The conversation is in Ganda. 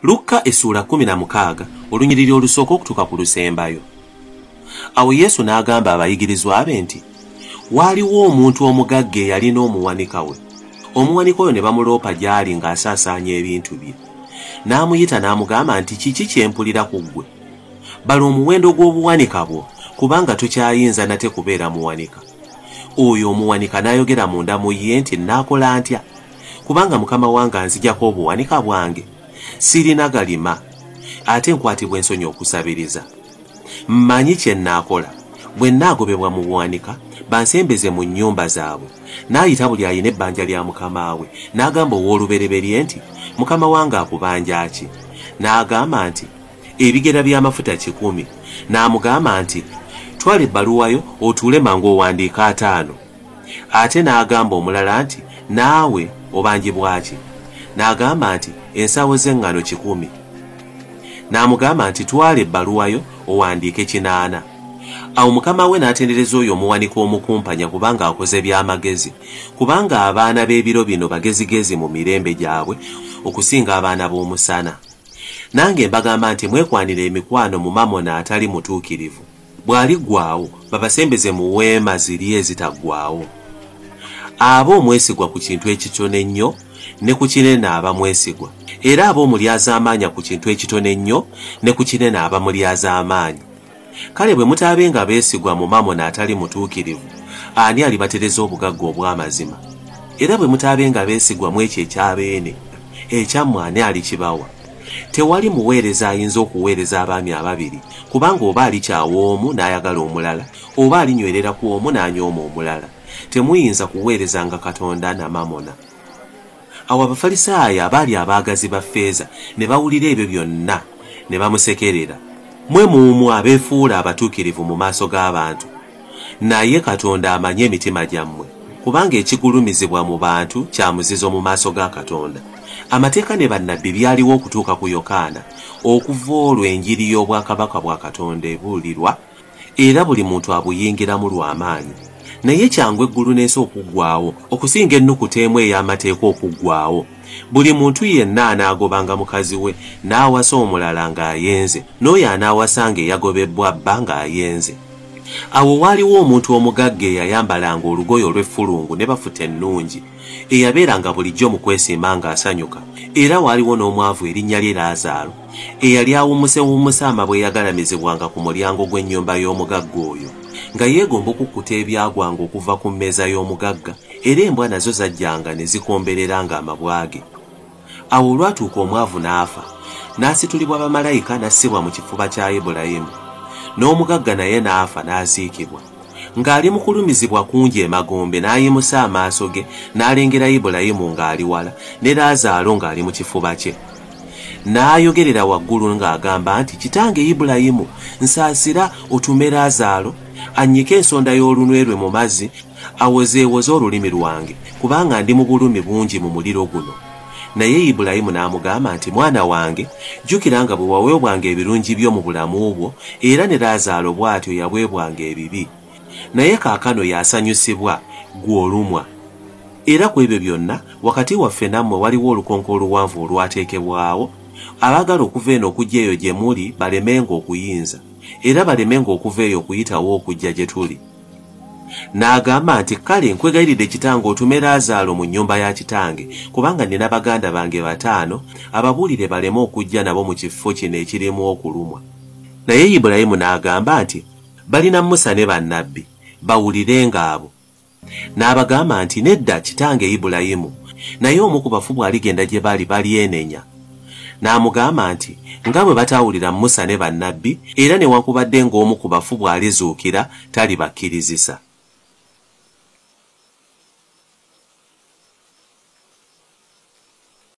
Luka essula 16 olunyiriri olusooka okutuuka ku lusembayo. Awo Yesu n'agamba abayigirizwa be nti, waaliwo omuntu omugagga eyalina omuwanika we. Omuwanika oyo ne bamuloopa gy'ali ng'asaasaanya ebintu bye. N'amuyita n'amugamba nti, kiki kye mpulira ku ggwe? Bala omuwendo gw'obuwanika bwo, kubanga tokyayinza nate kubeera muwanika. Oyo omuwanika n'ayogera munda mu ye nti, naakola ntya? Kubanga mukama wange anziggyako obuwanika bwange. Sirina galima, ate nkwatibwa ensonyi okusabiriza. Mmanyi kye nnaakola, bwe nnaagobebwa mu buwanika bansembeze mu nnyumba zaabwe. N'ayita buli alina ebbanja lya mukama we, n'agamba ow'olubereberye nti, mukama wange akubanja ki? N'agamba nti, ebigera by'amafuta 10. N'amugamba nti, twala ebbaluwa yo otuule mangu owandiika 5. Ate n'agamba omulala nti, naawe obanjibwa ki? N'agamba nti, ensawo z'eŋŋano 10. N'amugamba nti, twala ebbaluwa yo owandiike 8. Awo mukama we n'atendereza oyo omuwanika omukumpanya kubanga akoze by'amagezi, kubanga abaana b'ebiro bino bagezigezi mu mirembe gyabwe okusinga abaana b'omusana. Nange mbagamba nti mwekwanira emikwano mu mamona atali mutuukirivu. Bw'aliggwaawo babasembeze mu weema ziri ezitaggwaawo. Aba omwesigwa ku kintu ekitono ennyo ne ku kinene aba mwesigwa, era aba omulyaza amaanyi ku kintu ekitono ennyo ne ku kinene aba mulyaza amaanyi. Kale bwe mutaabenga beesigwa mu mamona atali mutuukirivu, ani alibatereza obugagga obw'amazima? Era bwe mutaabenga beesigwa mu ekyo ekyabeene, ekyammwe ani alikibawa? Tewali muweereza ayinza okuweereza abaami ababiri, kubanga oba alikyawa omu n'ayagala omulala, oba alinywerera ku omu n'anyooma omulala. Temuyinza kuweerezanga Katonda na mamona. Awo Abafalisaayo abaali abaagazi ba ffeeza ne bawulira ebyo byonna ne bamusekerera. Mwe muumwe abeefuula abatuukirivu mu maaso g'abantu, naye Katonda amanye emitima gyammwe, kubanga ekigulumizibwa mu bantu kya muzizo mu maaso ga Katonda. Amateeka ne bannabbi byaliwo okutuuka ku Yokaana, okuva olwo enjiri y'obwakabaka bwa Katonda ebuulirwa, era buli muntu abuyingiramu lw'amaanyi. Naye kyangu eggulu n'ensi okuggwaawo okusinga ennukuta emu ey'amateeka okuggwaawo. Buli muntu yenna anaagobanga mukazi we n'awasa omulala ng'ayenze, n'oyo anaawasanga eyagobebbwa bba ng'ayenze. Awo waaliwo omuntu omugagga eyayambalanga olugoye olw'effulungu ne bafuta ennungi, eyabeeranga bulijjo mu kwesimba ng'asanyuka. Era waaliwo n'omwavu erinnya lye Laazaalo, eyali awumusewumuse amabwa eyagalamizibwanga ku mulyango gw'ennyumba y'omugagga oyo, nga yeegomba okukkuta ebyagwanga okuva ku mmeeza y'omugagga, era embwa nazo zajjanga ne zikombereranga amabwa ge. Awo olwatuuka omwavu n'afa, n'asitulibwa bamalayika n'assibwa mu kifuba kya Ibulayimu. N'omugagga naye n'afa n'aziikibwa. Ng'ali mu kulumizibwa kungi emagombe n'ayimusa amaaso ge n'alengera Ibulayimu ng'ali wala ne Laazaalo ng'ali mu kifuba kye. N'ayogerera waggulu ng'agamba nti, kitange Ibulayimu, nsaasira otume Laazaalo annyike ensonda y'olunwe lwe mu mazzi awozeewoze olulimi lwange, kubanga ndi mu bulumi bungi mu muliro guno. Naye Ibulayimu n'amugamba nti, mwana wange, jjukira nga bwe waweebwanga ebirungi byo mu bulamu bwo, era ne Laazaalo bw'atyo yaweebwanga ebibi. Naye kaakano yasanyusibwa, ggwe olumwa. Era ku ebyo byonna wakati waffe nammwe waliwo olukonko oluwanvu olwateekebwawo, abaagala okuva eno okujja eyo gye muli balemenga okuyinza, era balemenga okuva eyo okuyitawo okujja gye tuli. N'agamba nti, kale nkwegayiridde kitange otume Laazaalo mu nnyumba ya kitange, kubanga nina baganda bange 5 ababuulire baleme okujja nabo mu kifo kino ekirimu okulumwa. Naye Ibulayimu n'agamba nti, balina Musa ne bannabbi, bawulirenga abo. N'abagamba nti, nedda kitange Ibulayimu, naye omu ku bafu bw'aligenda gye bali balyenenya. N'amugamba nti, nga bwe bataawulira Musa ne bannabbi, era newankubadde ng'omu ku bafu bw'alizuukira talibakkirizisa.